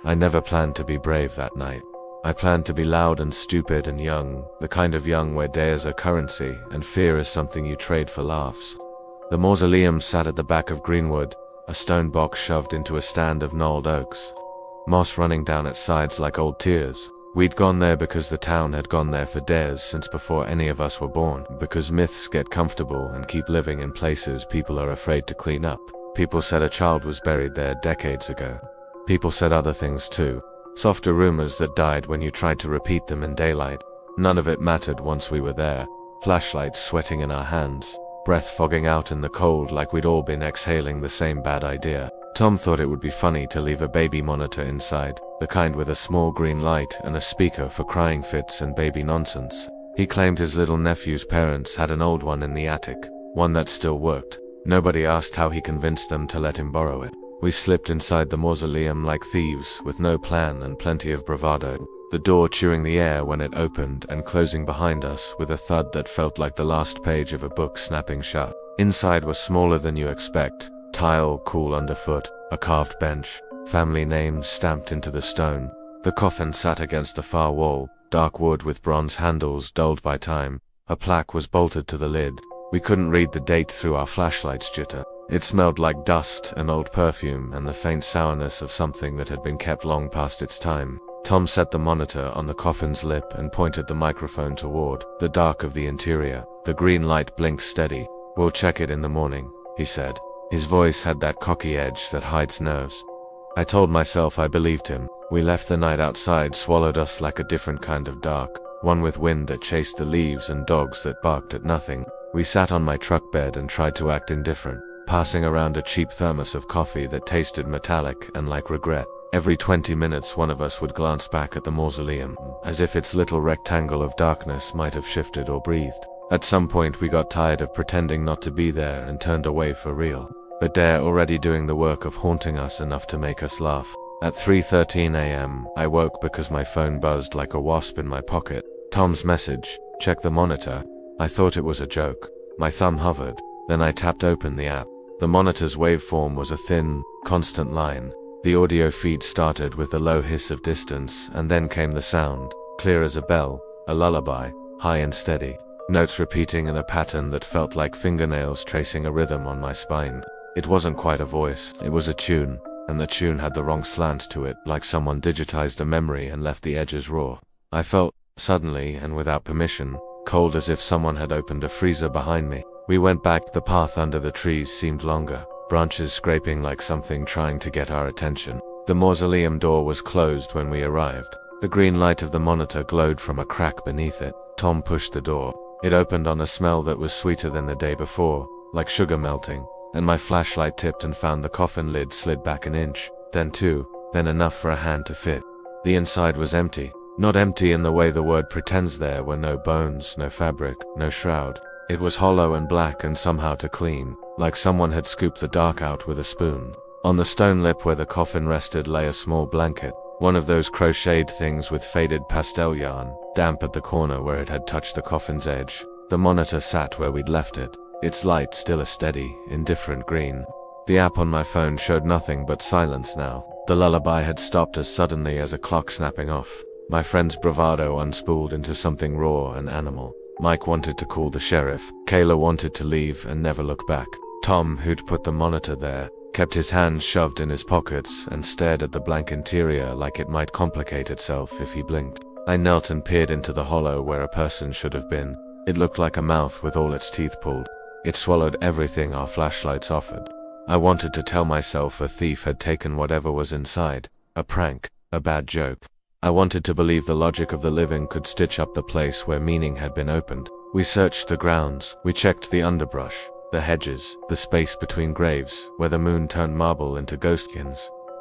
I never planned to be brave that night. I planned to be loud and stupid and young, the kind of young where dares are currency and fear is something you trade for laughs. The mausoleum sat at the back of Greenwood, a stone box shoved into a stand of gnarled oaks. Moss running down its sides like old tears. We'd gone there because the town had gone there for dares since before any of us were born, because myths get comfortable and keep living in places people are afraid to clean up. People said a child was buried there decades ago. People said other things too. Softer rumors that died when you tried to repeat them in daylight. None of it mattered once we were there. Flashlights sweating in our hands, breath fogging out in the cold like we'd all been exhaling the same bad idea. Tom thought it would be funny to leave a baby monitor inside, the kind with a small green light and a speaker for crying fits and baby nonsense. He claimed his little nephew's parents had an old one in the attic, one that still worked. Nobody asked how he convinced them to let him borrow it. We slipped inside the mausoleum like thieves, with no plan and plenty of bravado, the door chewing the air when it opened and closing behind us with a thud that felt like the last page of a book snapping shut. Inside was smaller than you expect. Tile cool underfoot, a carved bench, family names stamped into the stone. The coffin sat against the far wall, dark wood with bronze handles dulled by time. A plaque was bolted to the lid. We couldn't read the date through our flashlight's jitter. It smelled like dust and old perfume and the faint sourness of something that had been kept long past its time. Tom set the monitor on the coffin's lip and pointed the microphone toward the dark of the interior. The green light blinked steady. "We'll check it in the morning," he said. His voice had that cocky edge that hides nerves. I told myself I believed him. We left the night outside swallowed us like a different kind of dark, one with wind that chased the leaves and dogs that barked at nothing. We sat on my truck bed and tried to act indifferent, passing around a cheap thermos of coffee that tasted metallic and like regret. Every 20 minutes one of us would glance back at the mausoleum, as if its little rectangle of darkness might have shifted or breathed. At some point we got tired of pretending not to be there and turned away for real. But they're already doing the work of haunting us enough to make us laugh. At 3:13 a.m., I woke because my phone buzzed like a wasp in my pocket. Tom's message, "Check the monitor." I thought it was a joke. My thumb hovered. Then I tapped open the app. The monitor's waveform was a thin, constant line. The audio feed started with the low hiss of distance, and then came the sound, clear as a bell, a lullaby, high and steady. Notes repeating in a pattern that felt like fingernails tracing a rhythm on my spine. It wasn't quite a voice, it was a tune, and the tune had the wrong slant to it, like someone digitized a memory and left the edges raw. I felt, suddenly and without permission, cold as if someone had opened a freezer behind me. We went back. The path under the trees seemed longer, branches scraping like something trying to get our attention. The mausoleum door was closed when we arrived. The green light of the monitor glowed from a crack beneath it. Tom pushed the door. It opened on a smell that was sweeter than the day before, like sugar melting, and my flashlight tipped and found the coffin lid slid back an inch, then two, then enough for a hand to fit. The inside was empty. Not empty in the way the word pretends. There were no bones, no fabric, no shroud. It was hollow and black and somehow too clean, like someone had scooped the dark out with a spoon. On the stone lip where the coffin rested lay a small blanket, one of those crocheted things with faded pastel yarn, damp at the corner where it had touched the coffin's edge. The monitor sat where we'd left it, its light still a steady, indifferent green. The app on my phone showed nothing but silence now. The lullaby had stopped as suddenly as a clock snapping off. My friend's bravado unspooled into something raw and animal. Mike wanted to call the sheriff. Kayla wanted to leave and never look back. Tom, who'd put the monitor there, kept his hands shoved in his pockets and stared at the blank interior like it might complicate itself if he blinked. I knelt and peered into the hollow where a person should have been. It looked like a mouth with all its teeth pulled. It swallowed everything our flashlights offered. I wanted to tell myself a thief had taken whatever was inside. A prank, a bad joke. I wanted to believe the logic of the living could stitch up the place where meaning had been opened. We searched the grounds. We checked the underbrush, the hedges, the space between graves, where the moon turned marble into ghostkins.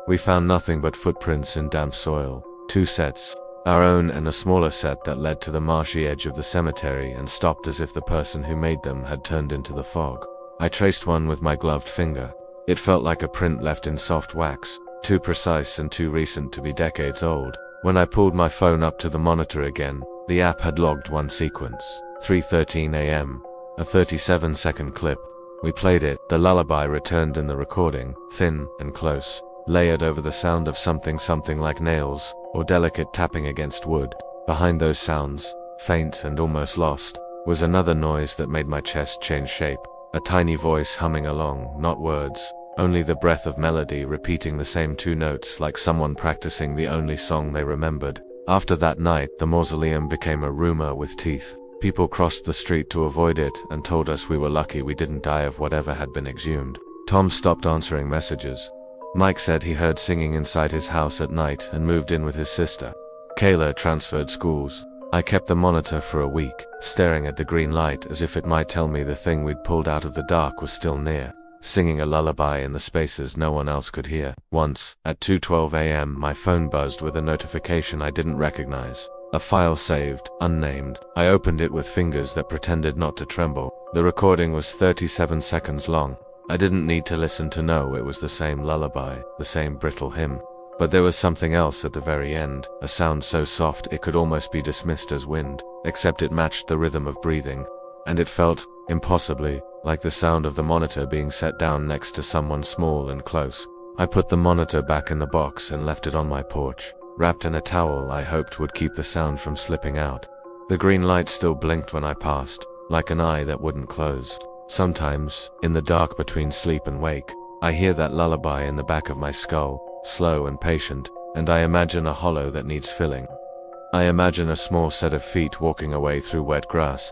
We found nothing but footprints in damp soil. 2 sets, our own and a smaller set that led to the marshy edge of the cemetery and stopped as if the person who made them had turned into the fog. I traced one with my gloved finger. It felt like a print left in soft wax, too precise and too recent to be decades old. When I pulled my phone up to the monitor again, the app had logged one sequence, 3:13 a.m., a 37-second clip. We played it. The lullaby returned in the recording, thin and close. layered over the sound of something like nails, or delicate tapping against wood. Behind those sounds, faint and almost lost, was another noise that made my chest change shape. A tiny voice humming along, not words, only the breath of melody repeating the same two notes like someone practicing the only song they remembered. After that night, the mausoleum became a rumor with teeth. People crossed the street to avoid it and told us we were lucky we didn't die of whatever had been exhumed. Tom stopped answering messages. Mike said he heard singing inside his house at night and moved in with his sister. Kayla transferred schools. I kept the monitor for a week, staring at the green light as if it might tell me the thing we'd pulled out of the dark was still near, singing a lullaby in the spaces no one else could hear. Once, at 2:12 a.m., my phone buzzed with a notification I didn't recognize. A file saved, unnamed. I opened it with fingers that pretended not to tremble. The recording was 37 seconds long. I didn't need to listen to know it was the same lullaby, the same brittle hymn. But there was something else at the very end, a sound so soft it could almost be dismissed as wind, except it matched the rhythm of breathing. And it felt, impossibly, like the sound of the monitor being set down next to someone small and close. I put the monitor back in the box and left it on my porch, wrapped in a towel I hoped would keep the sound from slipping out. The green light still blinked when I passed, like an eye that wouldn't close. Sometimes, in the dark between sleep and wake, I hear that lullaby in the back of my skull, slow and patient, and I imagine a hollow that needs filling. I imagine a small set of feet walking away through wet grass,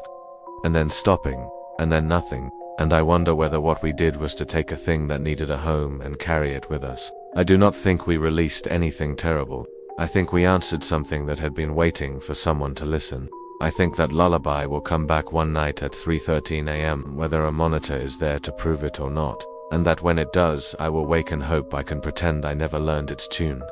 and then stopping, and then nothing, and I wonder whether what we did was to take a thing that needed a home and carry it with us. I do not think we released anything terrible. I think we answered something that had been waiting for someone to listen. I think that lullaby will come back one night at 3:13 a.m. whether a monitor is there to prove it or not, and that when it does, I will wake and hope I can pretend I never learned its tune.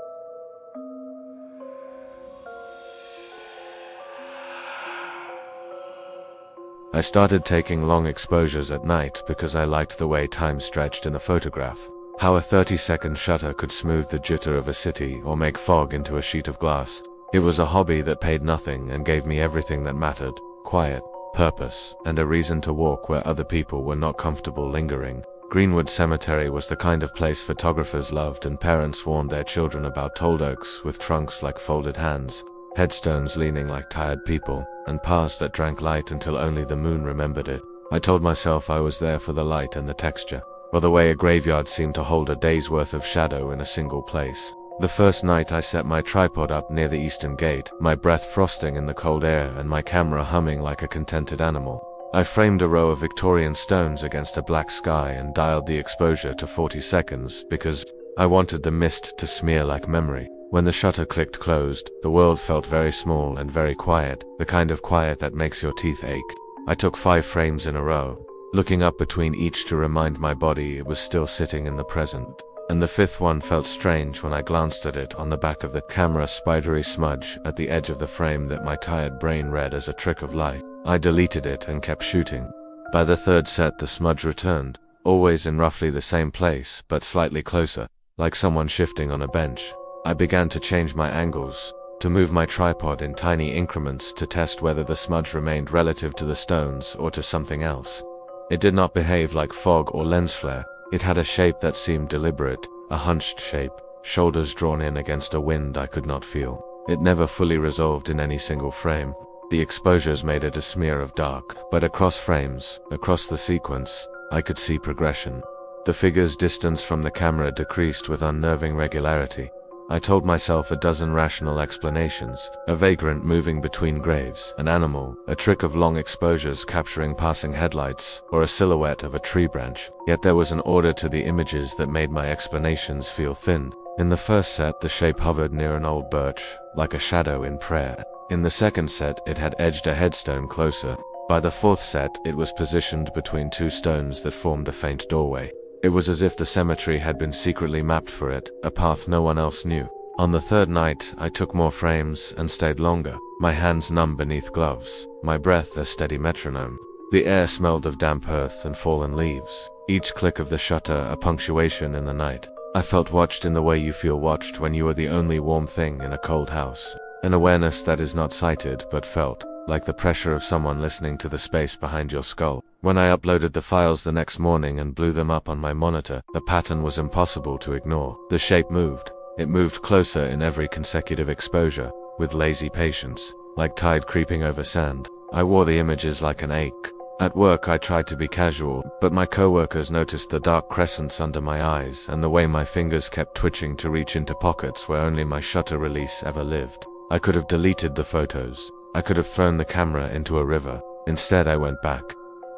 I started taking long exposures at night because I liked the way time stretched in a photograph. How a 30-second shutter could smooth the jitter of a city or make fog into a sheet of glass. It was a hobby that paid nothing and gave me everything that mattered: quiet, purpose, and a reason to walk where other people were not comfortable lingering. Greenwood Cemetery was the kind of place photographers loved and parents warned their children about: old oaks with trunks like folded hands, headstones leaning like tired people, and paths that drank light until only the moon remembered it. I told myself I was there for the light and the texture, or the way a graveyard seemed to hold a day's worth of shadow in a single place. The first night I set my tripod up near the eastern gate, my breath frosting in the cold air and my camera humming like a contented animal. I framed a row of Victorian stones against a black sky and dialed the exposure to 40 seconds because I wanted the mist to smear like memory. When the shutter clicked closed, the world felt very small and very quiet, the kind of quiet that makes your teeth ache. I took 5 frames in a row, looking up between each to remind my body it was still sitting in the present. And the 5th one felt strange when I glanced at it on the back of the camera, spidery smudge at the edge of the frame that my tired brain read as a trick of light. I deleted it and kept shooting. By the 3rd set the smudge returned, always in roughly the same place, but slightly closer, like someone shifting on a bench. I began to change my angles, to move my tripod in tiny increments to test whether the smudge remained relative to the stones or to something else. It did not behave like fog or lens flare. It had a shape that seemed deliberate, a hunched shape, shoulders drawn in against a wind I could not feel. It never fully resolved in any single frame. The exposures made it a smear of dark, but across frames, across the sequence, I could see progression. The figure's distance from the camera decreased with unnerving regularity. I told myself a dozen rational explanations: a vagrant moving between graves, an animal, a trick of long exposures capturing passing headlights, or a silhouette of a tree branch. Yet there was an order to the images that made my explanations feel thin. In the first set, the shape hovered near an old birch, like a shadow in prayer. In the second set, it had edged a headstone closer. By the 4th set, it was positioned between 2 stones that formed a faint doorway. It was as if the cemetery had been secretly mapped for it, a path no one else knew. On the 3rd night, I took more frames and stayed longer, my hands numb beneath gloves, my breath a steady metronome. The air smelled of damp earth and fallen leaves, each click of the shutter a punctuation in the night. I felt watched in the way you feel watched when you are the only warm thing in a cold house, an awareness that is not sighted but felt. like the pressure of someone listening to the space behind your skull. When I uploaded the files the next morning and blew them up on my monitor, the pattern was impossible to ignore. The shape moved. It moved closer in every consecutive exposure, with lazy patience, like tide creeping over sand. I wore the images like an ache. At work I tried to be casual, but my coworkers noticed the dark crescents under my eyes and the way my fingers kept twitching to reach into pockets where only my shutter release ever lived. I could have deleted the photos. I could have thrown the camera into a river. Instead I went back.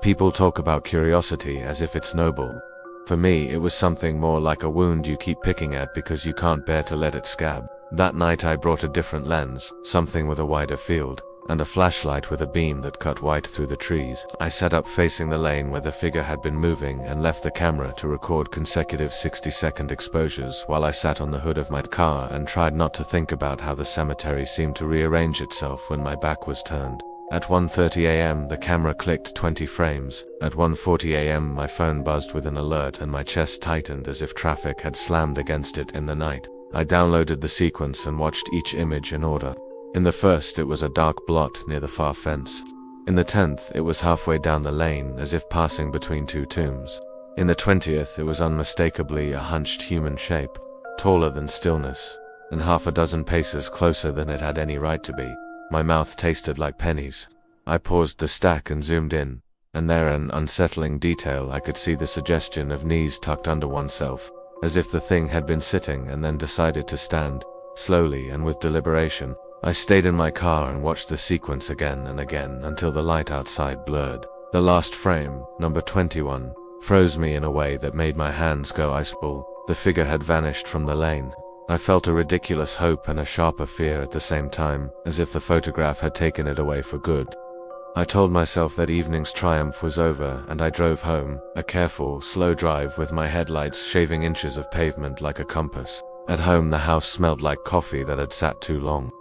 People talk about curiosity as if it's noble. For me, it was something more like a wound you keep picking at because you can't bear to let it scab. That night I brought a different lens, something with a wider field, and a flashlight with a beam that cut white through the trees. I sat up facing the lane where the figure had been moving and left the camera to record consecutive 60-second exposures while I sat on the hood of my car and tried not to think about how the cemetery seemed to rearrange itself when my back was turned. At 1:30 a.m. the camera clicked 20 frames. At 1:40 a.m. my phone buzzed with an alert and my chest tightened as if traffic had slammed against it in the night. I downloaded the sequence and watched each image in order. In the first, it was a dark blot near the far fence. In the 10th, it was halfway down the lane, as if passing between two tombs. In the 20th, it was unmistakably a hunched human shape, taller than stillness, and half a dozen paces closer than it had any right to be. My mouth tasted like pennies. I paused the stack and zoomed in, and there, an unsettling detail, I could see the suggestion of knees tucked under oneself, as if the thing had been sitting and then decided to stand, slowly and with deliberation. I stayed in my car and watched the sequence again and again until the light outside blurred. The last frame, number 21, froze me in a way that made my hands go iceball. The figure had vanished from the lane. I felt a ridiculous hope and a sharper fear at the same time, as if the photograph had taken it away for good. I told myself that evening's triumph was over, and I drove home, a careful, slow drive with my headlights shaving inches of pavement like a compass. At home the house smelled like coffee that had sat too long.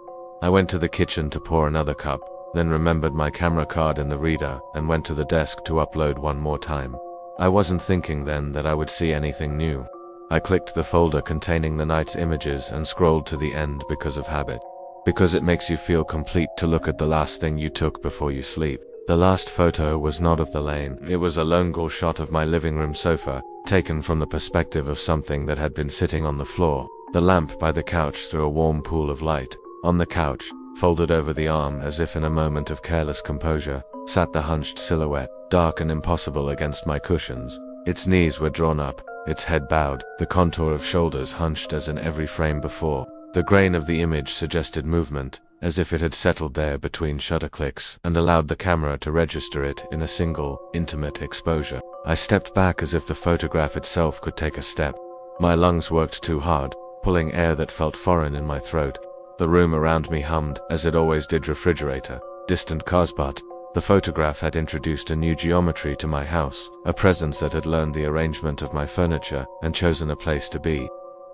I went to the kitchen to pour another cup, then remembered my camera card in the reader and went to the desk to upload one more time. I wasn't thinking then that I would see anything new. I clicked the folder containing the night's images and scrolled to the end because of habit. Because it makes you feel complete to look at the last thing you took before you sleep. The last photo was not of the lane. It was a lone goal shot of my living room sofa, taken from the perspective of something that had been sitting on the floor. The lamp by the couch threw a warm pool of light. On the couch, folded over the arm as if in a moment of careless composure, sat the hunched silhouette, dark and impossible against my cushions. Its knees were drawn up, its head bowed, the contour of shoulders hunched as in every frame before. The grain of the image suggested movement, as if it had settled there between shutter clicks and allowed the camera to register it in a single, intimate exposure. I stepped back as if the photograph itself could take a step. My lungs worked too hard, pulling air that felt foreign in my throat. The room around me hummed, as it always did. Refrigerator, distant cars, but the photograph had introduced a new geometry to my house, a presence that had learned the arrangement of my furniture and chosen a place to be.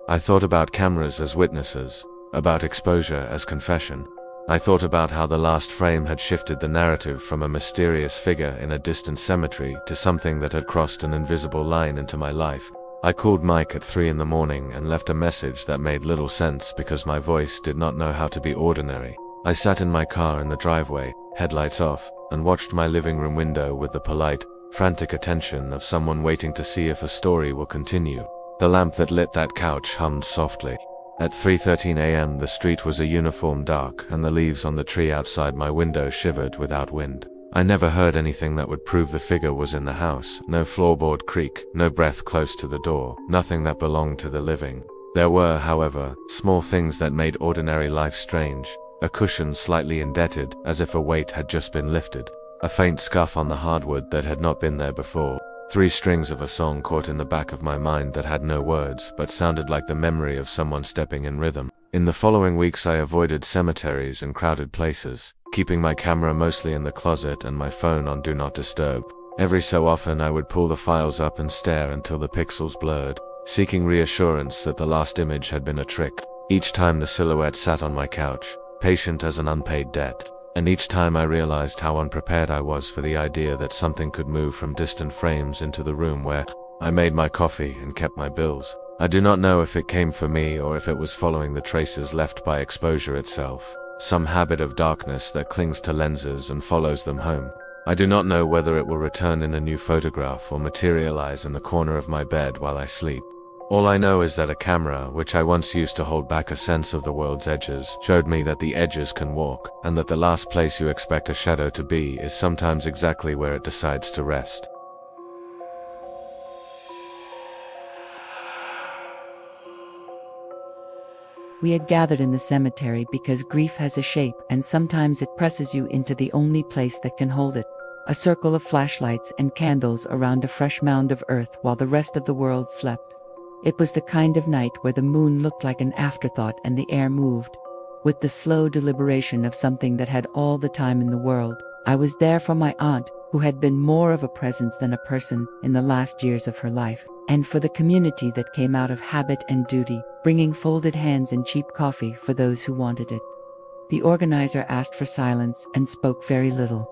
I thought about cameras as witnesses, about exposure as confession. I thought about how the last frame had shifted the narrative from a mysterious figure in a distant cemetery to something that had crossed an invisible line into my life. I called Mike at 3 in the morning and left a message that made little sense because my voice did not know how to be ordinary. I sat in my car in the driveway, headlights off, and watched my living room window with the polite, frantic attention of someone waiting to see if a story will continue. The lamp that lit that couch hummed softly. At 3:13 a.m. the street was a uniform dark and the leaves on the tree outside my window shivered without wind. I never heard anything that would prove the figure was in the house. No floorboard creak, no breath close to the door, nothing that belonged to the living. There were, however, small things that made ordinary life strange. A cushion slightly indented, as if a weight had just been lifted. A faint scuff on the hardwood that had not been there before. 3 strings of a song caught in the back of my mind that had no words, but sounded like the memory of someone stepping in rhythm. In the following weeks I avoided cemeteries and crowded places, keeping my camera mostly in the closet and my phone on Do Not Disturb. Every so often I would pull the files up and stare until the pixels blurred, seeking reassurance that the last image had been a trick. Each time the silhouette sat on my couch, patient as an unpaid debt, and each time I realized how unprepared I was for the idea that something could move from distant frames into the room where I made my coffee and kept my bills. I do not know if it came for me or if it was following the traces left by exposure itself. some habit of darkness that clings to lenses and follows them home. I do not know whether it will return in a new photograph or materialize in the corner of my bed while I sleep. All I know is that a camera, which I once used to hold back a sense of the world's edges, showed me that the edges can walk, and that the last place you expect a shadow to be is sometimes exactly where it decides to rest. We had gathered in the cemetery because grief has a shape, and sometimes it presses you into the only place that can hold it. A circle of flashlights and candles around a fresh mound of earth while the rest of the world slept. It was the kind of night where the moon looked like an afterthought and the air moved with the slow deliberation of something that had all the time in the world. I was there for my aunt, who had been more of a presence than a person in the last years of her life, and for the community that came out of habit and duty, bringing folded hands and cheap coffee for those who wanted it. The organizer asked for silence and spoke very little.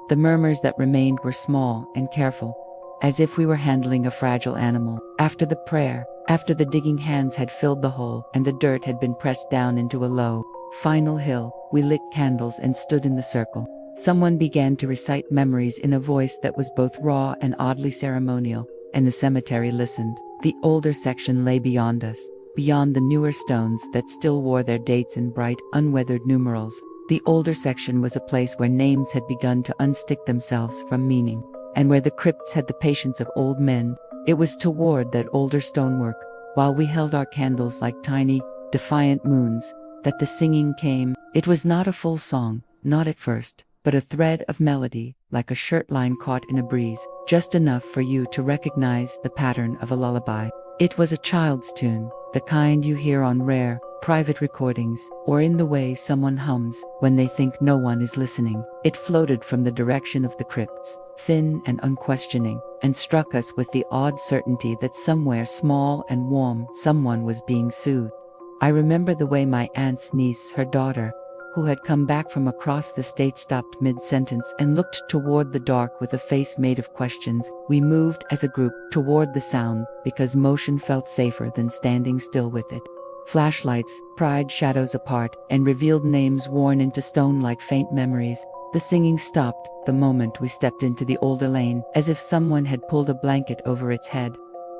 The murmurs that remained were small and careful, as if we were handling a fragile animal. After the prayer, after the digging hands had filled the hole and the dirt had been pressed down into a low, final hill, we lit candles and stood in the circle. Someone began to recite memories in a voice that was both raw and oddly ceremonial, and the cemetery listened. The older section lay beyond us, beyond the newer stones that still wore their dates in bright, unweathered numerals. The older section was a place where names had begun to unstick themselves from meaning, and where the crypts had the patience of old men. It was toward that older stonework, while we held our candles like tiny, defiant moons, that the singing came. It was not a full song, not at first, but a thread of melody, like a shirt line caught in a breeze, just enough for you to recognize the pattern of a lullaby. It was a child's tune, the kind you hear on rare, private recordings, or in the way someone hums when they think no one is listening. It floated from the direction of the crypts, thin and unquestioning, and struck us with the odd certainty that somewhere small and warm someone was being soothed. I remember the way my aunt's niece, her daughter, who had come back from across the state, stopped mid-sentence and looked toward the dark with a face made of questions. We moved as a group toward the sound because motion felt safer than standing still with it. Flashlights pried shadows apart and revealed names worn into stone like faint memories. The singing stopped the moment we stepped into the older lane, as if someone had pulled a blanket over its head.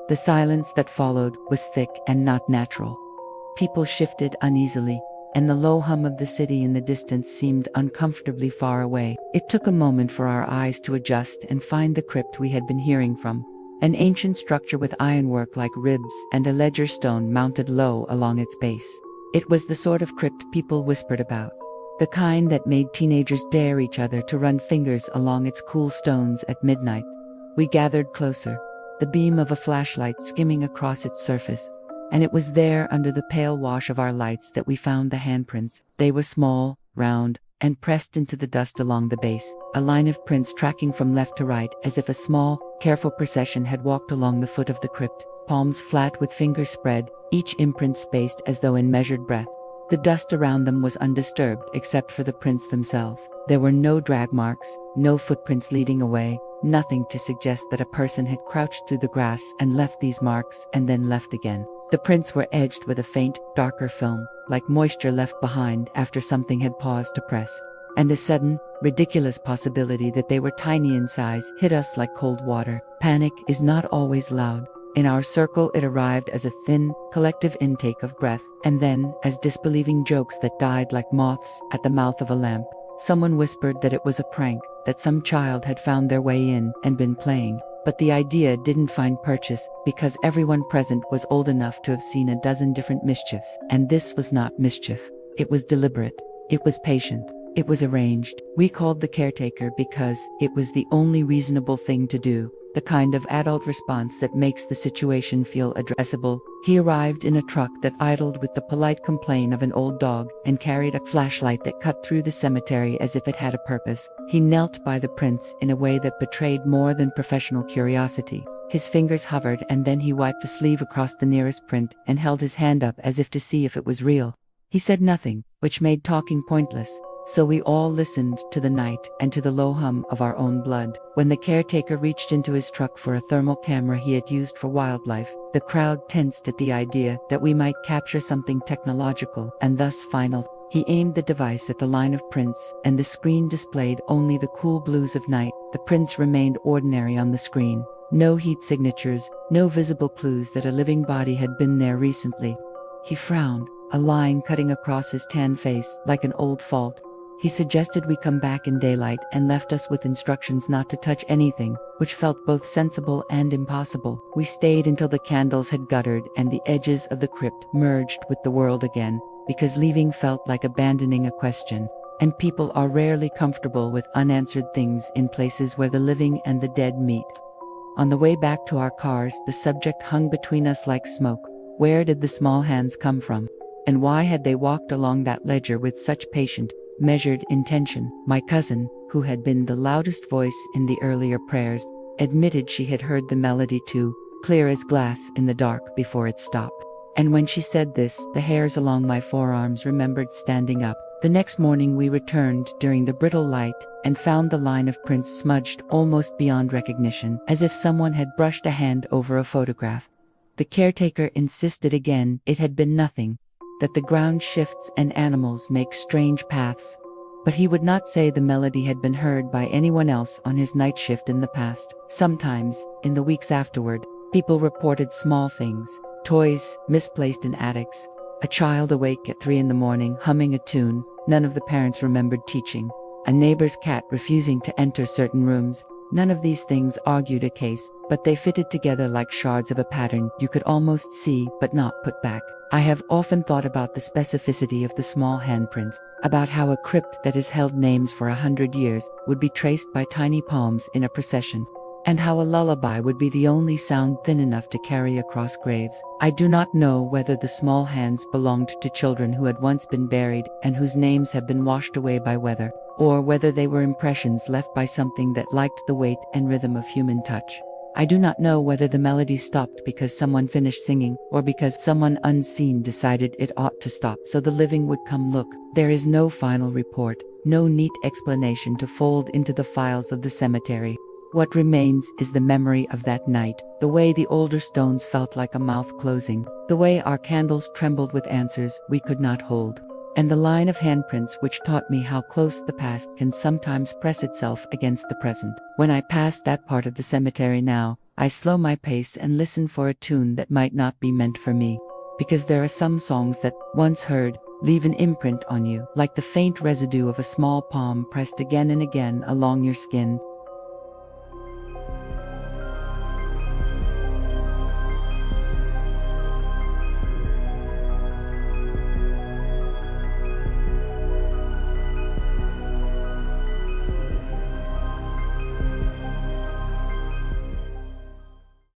The silence that followed was thick and not natural. People shifted uneasily, and the low hum of the city in the distance seemed uncomfortably far away. It took a moment for our eyes to adjust and find the crypt we had been hearing from. An ancient structure with ironwork like ribs and a ledger stone mounted low along its base. It was the sort of crypt people whispered about, the kind that made teenagers dare each other to run fingers along its cool stones at midnight. We gathered closer, the beam of a flashlight skimming across its surface, and it was there under the pale wash of our lights that we found the handprints. They were small, round, and pressed into the dust along the base, a line of prints tracking from left to right as if a small, careful procession had walked along the foot of the crypt, palms flat with fingers spread, each imprint spaced as though in measured breath. The dust around them was undisturbed except for the prints themselves. There were no drag marks, no footprints leading away, nothing to suggest that a person had crouched through the grass and left these marks and then left again. The prints were edged with a faint, darker film, like moisture left behind after something had paused to press. And the sudden, ridiculous possibility that they were tiny in size hit us like cold water. Panic is not always loud. In our circle it arrived as a thin, collective intake of breath, and then, as disbelieving jokes that died like moths at the mouth of a lamp. Someone whispered that it was a prank, that some child had found their way in and been playing. But the idea didn't find purchase, because everyone present was old enough to have seen a dozen different mischiefs. And this was not mischief. It was deliberate. It was patient. It was arranged. We called the caretaker because it was the only reasonable thing to do, the kind of adult response that makes the situation feel addressable. He arrived in a truck that idled with the polite complaint of an old dog, and carried a flashlight that cut through the cemetery as if it had a purpose. He knelt by the prints in a way that betrayed more than professional curiosity. His fingers hovered, and then he wiped the sleeve across the nearest print and held his hand up as if to see if it was real. He said nothing, which made talking pointless. So we all listened to the night and to the low hum of our own blood. When the caretaker reached into his truck for a thermal camera he had used for wildlife, the crowd tensed at the idea that we might capture something technological and thus final. He aimed the device at the line of prints, and the screen displayed only the cool blues of night. The prints remained ordinary on the screen. No heat signatures, no visible clues that a living body had been there recently. He frowned, a line cutting across his tan face like an old fault. He suggested we come back in daylight and left us with instructions not to touch anything, which felt both sensible and impossible. We stayed until the candles had guttered and the edges of the crypt merged with the world again, because leaving felt like abandoning a question, and people are rarely comfortable with unanswered things in places where the living and the dead meet. On the way back to our cars, the subject hung between us like smoke. Where did the small hands come from? And why had they walked along that ledger with such patient, measured intention? My cousin, who had been the loudest voice in the earlier prayers, admitted she had heard the melody too, clear as glass in the dark before it stopped. And when she said this, the hairs along my forearms remembered standing up. The next morning we returned during the brittle light and found the line of prints smudged almost beyond recognition, as if someone had brushed a hand over a photograph. The caretaker insisted again it had been nothing, that the ground shifts and animals make strange paths. But he would not say the melody had been heard by anyone else on his night shift in the past. Sometimes, in the weeks afterward, people reported small things, toys misplaced in attics, a child awake at 3 a.m. humming a tune none of the parents remembered teaching, a neighbor's cat refusing to enter certain rooms. None of these things argued a case, but they fitted together like shards of a pattern you could almost see but not put back. I have often thought about the specificity of the small handprints, about how a crypt that has held names for 100 years would be traced by tiny palms in a procession, and how a lullaby would be the only sound thin enough to carry across graves. I do not know whether the small hands belonged to children who had once been buried and whose names have been washed away by weather, or whether they were impressions left by something that liked the weight and rhythm of human touch. I do not know whether the melody stopped because someone finished singing, or because someone unseen decided it ought to stop so the living would come look. There is no final report, no neat explanation to fold into the files of the cemetery. What remains is the memory of that night, the way the older stones felt like a mouth closing, the way our candles trembled with answers we could not hold, and the line of handprints which taught me how close the past can sometimes press itself against the present. When I pass that part of the cemetery now, I slow my pace and listen for a tune that might not be meant for me, because there are some songs that, once heard, leave an imprint on you, like the faint residue of a small palm pressed again and again along your skin.